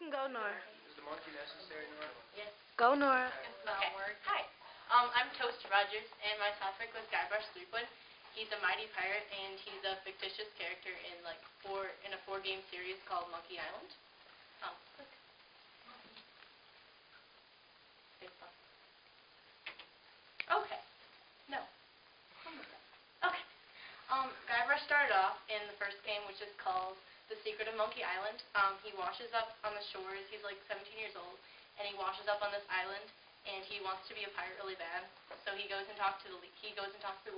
Go, Nora. Is the monkey necessary, Nora? Yes. Go, Nora. Okay. Hi. I'm Toast Rogers, and my topic was Guybrush Threepwood. He's a mighty pirate, and he's a fictitious character in a 4-game series called Monkey Island. Click. Okay. No. Okay. Guybrush started off in the first game, which is called The Secret of Monkey Island. He washes up on the shores. He's like 17 years old, and he washes up on this island, and he wants to be a pirate really bad. So he goes and talks to the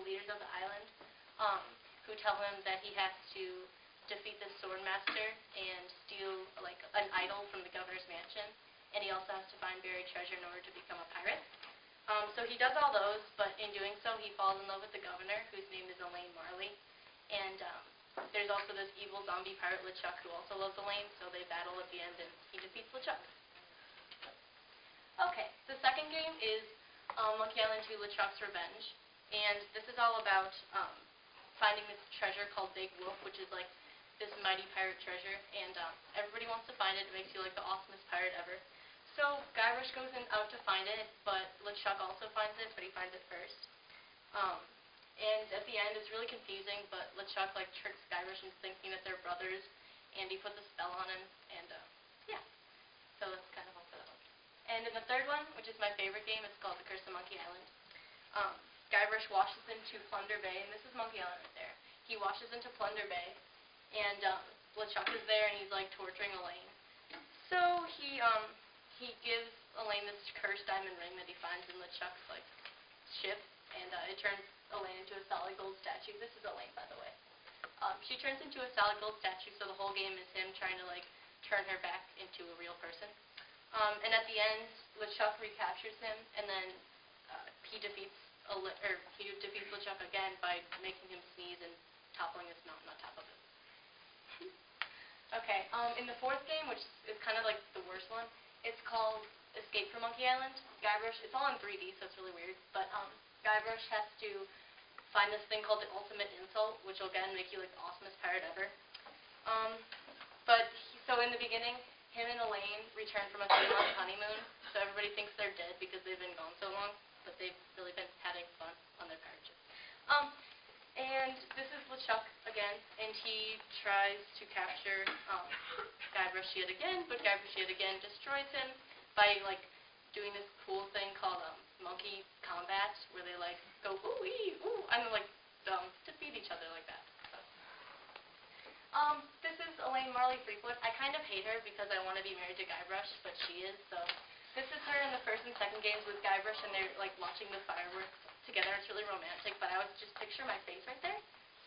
leaders of the island, who tell him that he has to defeat this sword master and steal like an idol from the governor's mansion, and he also has to find buried treasure in order to become a pirate. So he does all those, but in doing so, he falls in love with the governor, whose name is Elaine Marley. And there's also this evil zombie pirate, LeChuck, who also loves Elaine, so they battle at the end, and he defeats LeChuck. Okay, the second game is Monkey Island 2: LeChuck's Revenge. And this is all about finding this treasure called Big Wolf, which is like this mighty pirate treasure, and everybody wants to find it. It makes you like the awesomest pirate ever. So Guybrush goes out to find it, but LeChuck also finds it, but he finds it first. And at the end, it's really confusing, but LeChuck like tricks Guybrush into thinking that they're brothers, and he puts a spell on him, and yeah. So that's kind of all for that one. And in the third one, which is my favorite game, it's called The Curse of Monkey Island. Guybrush washes into Plunder Bay, and this is Monkey Island right there. He washes into Plunder Bay, and LeChuck is there, and he's like torturing Elaine. So he gives Elaine this cursed diamond ring that he finds in LeChuck's like ship, and it turns Elaine into a solid gold statue. This is Elaine, by the way. She turns into a solid gold statue, so the whole game is him trying to like turn her back into a real person. And at the end, LeChuck recaptures him, and then he defeats LeChuck again by making him sneeze and toppling his mountain on top of it. Okay, in the fourth game, which is kind of like the worst one, it's called Escape from Monkey Island. Guybrush, it's all in 3D, so it's really weird, but Guybrush has to find this thing called the ultimate insult, which will again make you like the awesomest pirate ever. So in the beginning, him and Elaine return from a 3-month honeymoon, so everybody thinks they're dead because they've been gone so long, but they've really been having fun on their pirate ship. And this is LeChuck again, and he tries to capture Guybrush yet again, but Guybrush yet again destroys him by like doing this cool thing called monkey combat, where they like go ooh ee ooh and then like defeat each other like that. So. This is Elaine Marley-Threepwood. I kind of hate her because I want to be married to Guybrush, but she is. So this is her in the first and second games with Guybrush, and they're like watching the fireworks together. It's really romantic, but I would just picture my face right there.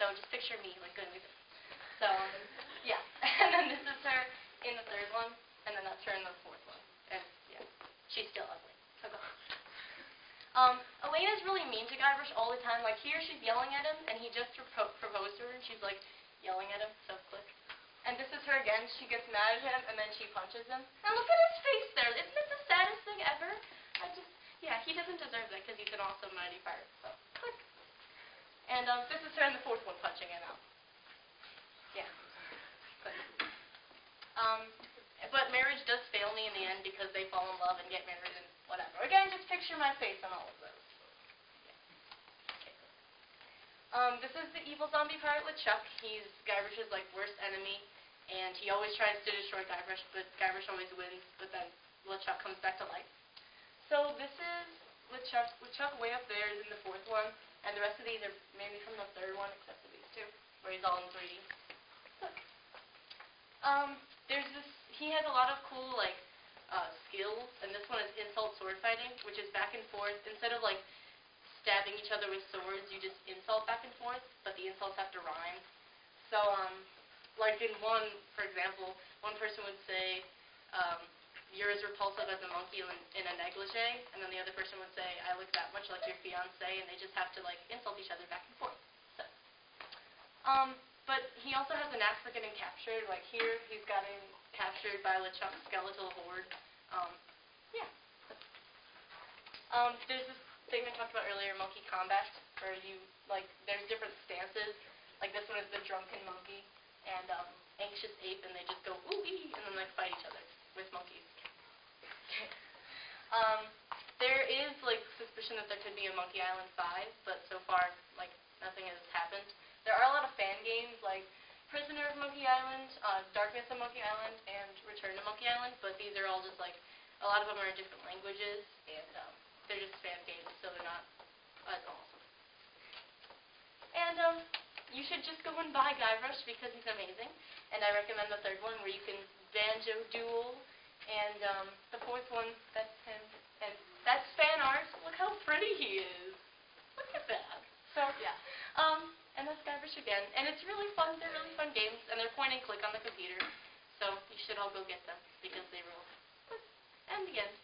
So just picture me like good music. So yeah, and then this is her in the third one, and then that's her in the fourth one. And yeah, she's still ugly. So go. Elaine is really mean to Guybrush all the time. Like here, she's yelling at him, and he just proposed to her, and she's like yelling at him. So click. And this is her again. She gets mad at him, and then she punches him. And look at his face there. Isn't it the saddest thing ever? Yeah, he doesn't deserve that because he's an awesome mighty pirate. So click. And this is her in the fourth one punching him out. Yeah. Click. But marriage does fail me in the end because they fall in love and get married and whatever. Again, just picture my face on all of those. Yeah. Okay. This is the evil zombie pirate LeChuck. He's Guybrush's like worst enemy, and he always tries to destroy Guybrush, but Guybrush always wins. But then LeChuck comes back to life. So this is LeChuck. LeChuck way up there is in the fourth one, and the rest of these are maybe from the third one, except for these two, where he's all in 3D. Look. There's this. He has a lot of cool like skills, and this one is insult sword fighting, which is back and forth. Instead of like stabbing each other with swords, you just insult back and forth, but the insults have to rhyme. So like in one, for example, one person would say, "You're as repulsive as a monkey in a negligee," and then the other person would say, "I look that much like your fiance," and they just have to like insult each other back and forth. So. But he also has a knack for getting captured. Like here, he's gotten captured by LeChuck's skeletal horde. Yeah. There's this thing I talked about earlier, monkey combat, where you like there's different stances. Like this one is the drunken monkey and anxious ape, and they just go ooh ee and then like fight each other with monkey. There is, like, suspicion that there could be a Monkey Island 5, but so far, like, nothing has happened. There are a lot of fan games, like Prisoner of Monkey Island, Darkness of Monkey Island, and Return to Monkey Island, but these are all just, like, a lot of them are in different languages, and they're just fan games, so they're not as awesome. And, you should just go and buy Guybrush because he's amazing, and I recommend the third one where you can banjo duel, and the fourth one, that's him, and that's fan art. Look how pretty he is. Look at that. So, yeah. And that's Guybrush again. And it's really fun. They're really fun games, and they're point and click on the computer. So you should all go get them because they rule. And the end.